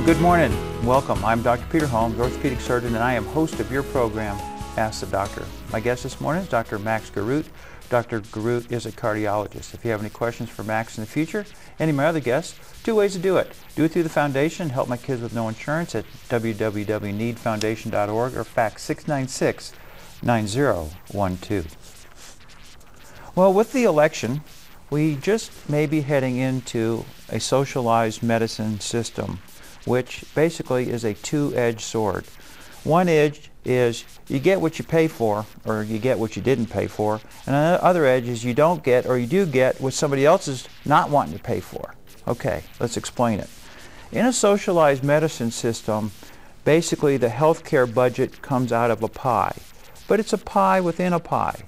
Good morning. Welcome. I'm Dr. Peter Holmes, orthopedic surgeon, and I am host of your program, Ask the Doctor. My guest this morning is Dr. Max Garoot. Dr. Garoot is a cardiologist. If you have any questions for Max in the future, any of my other guests, two ways to do it. Do it through the foundation, Help My Kids with No Insurance at www.needfoundation.org or fax 696-9012. Well, with the election, we just may be heading into a socialized medicine system, which basically is a two-edged sword. One edge is you get what you pay for, or you get what you didn't pay for, and the other edge is you don't get, or you do get, what somebody else is not wanting to pay for. Okay, let's explain it. In a socialized medicine system, basically the healthcare budget comes out of a pie, but it's a pie within a pie.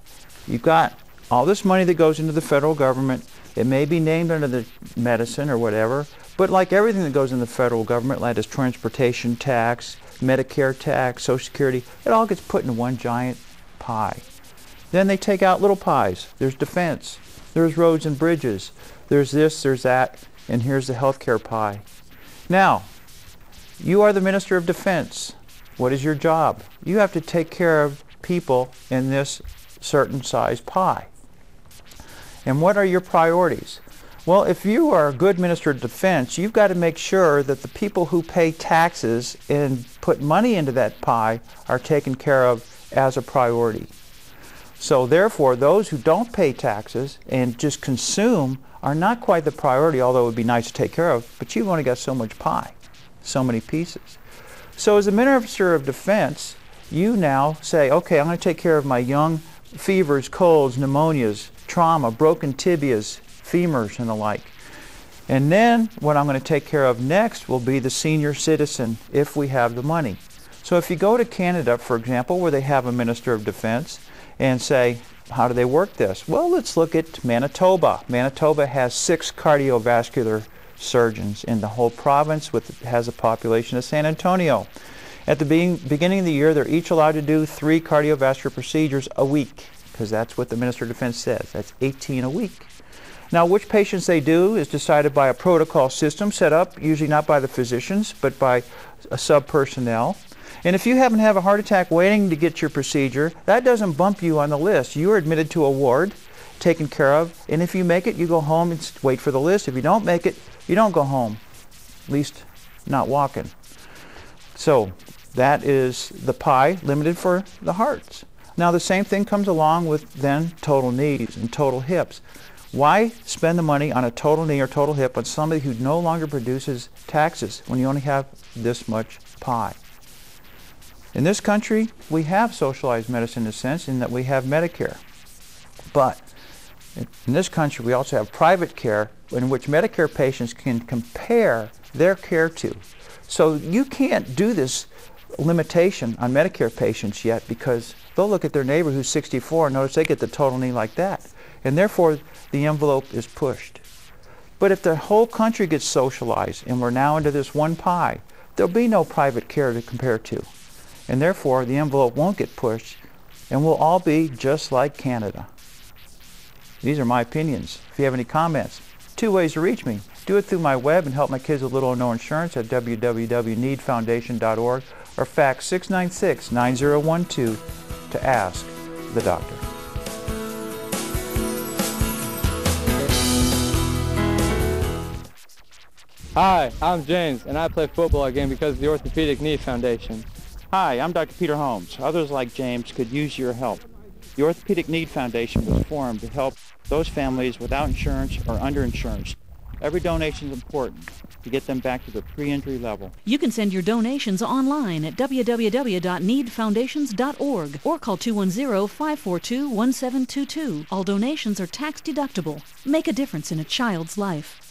You've got all this money that goes into the federal government. It may be named under the medicine or whatever, but like everything that goes in the federal government, like this transportation tax, Medicare tax, Social Security, it all gets put into one giant pie. Then they take out little pies. There's defense, there's roads and bridges, there's this, there's that, and here's the healthcare pie. Now, you are the Minister of Defense. What is your job? You have to take care of people in this certain size pie. And what are your priorities? Well, if you are a good Minister of Defense, you've got to make sure that the people who pay taxes and put money into that pie are taken care of as a priority. So therefore, those who don't pay taxes and just consume are not quite the priority, although it would be nice to take care of, but you've only got so much pie, so many pieces. So as a Minister of Defense, you now say, okay, I'm going to take care of my young fevers, colds, pneumonias, trauma, broken tibias, femurs, and the like. And then what I'm going to take care of next will be the senior citizen, if we have the money. So if you go to Canada, for example, where they have a Minister of Defense, and say, how do they work this? Well, let's look at Manitoba. Manitoba has 6 cardiovascular surgeons in the whole province, has a population of San Antonio. At the beginning of the year, they're each allowed to do 3 cardiovascular procedures a week, because that's what the Minister of Defense says. That's 18 a week. Now, which patients they do is decided by a protocol system set up, usually not by the physicians, but by a sub-personnel. And if you happen to have a heart attack waiting to get your procedure, that doesn't bump you on the list. You are admitted to a ward, taken care of, and if you make it, you go home and wait for the list. If you don't make it, you don't go home, at least not walking. So that is the pie limited for the hearts. Now the same thing comes along with then total knees and total hips. Why spend the money on a total knee or total hip on somebody who no longer produces taxes when you only have this much pie? In this country, we have socialized medicine in a sense in that we have Medicare. But in this country, we also have private care in which Medicare patients can compare their care to. So you can't do this limitation on Medicare patients yet because they'll look at their neighbor who's 64 and notice they get the total knee like that. And therefore, the envelope is pushed. But if the whole country gets socialized and we're now into this one pie, there'll be no private care to compare to. And therefore, the envelope won't get pushed and we'll all be just like Canada. These are my opinions. If you have any comments, 2 ways to reach me. Do it through my web and Help My Kids with Little or No Insurance at www.needfoundation.org or fax 696-9012 to ask the doctor. Hi, I'm James, and I play football again because of the Orthopedic Knee Foundation. Hi, I'm Dr. Peter Holmes. Others like James could use your help. The Orthopedic Knee Foundation was formed to help those families without insurance or underinsurance. Every donation is important to get them back to the pre-injury level. You can send your donations online at www.needfoundations.org or call 210-542-1722. All donations are tax deductible. Make a difference in a child's life.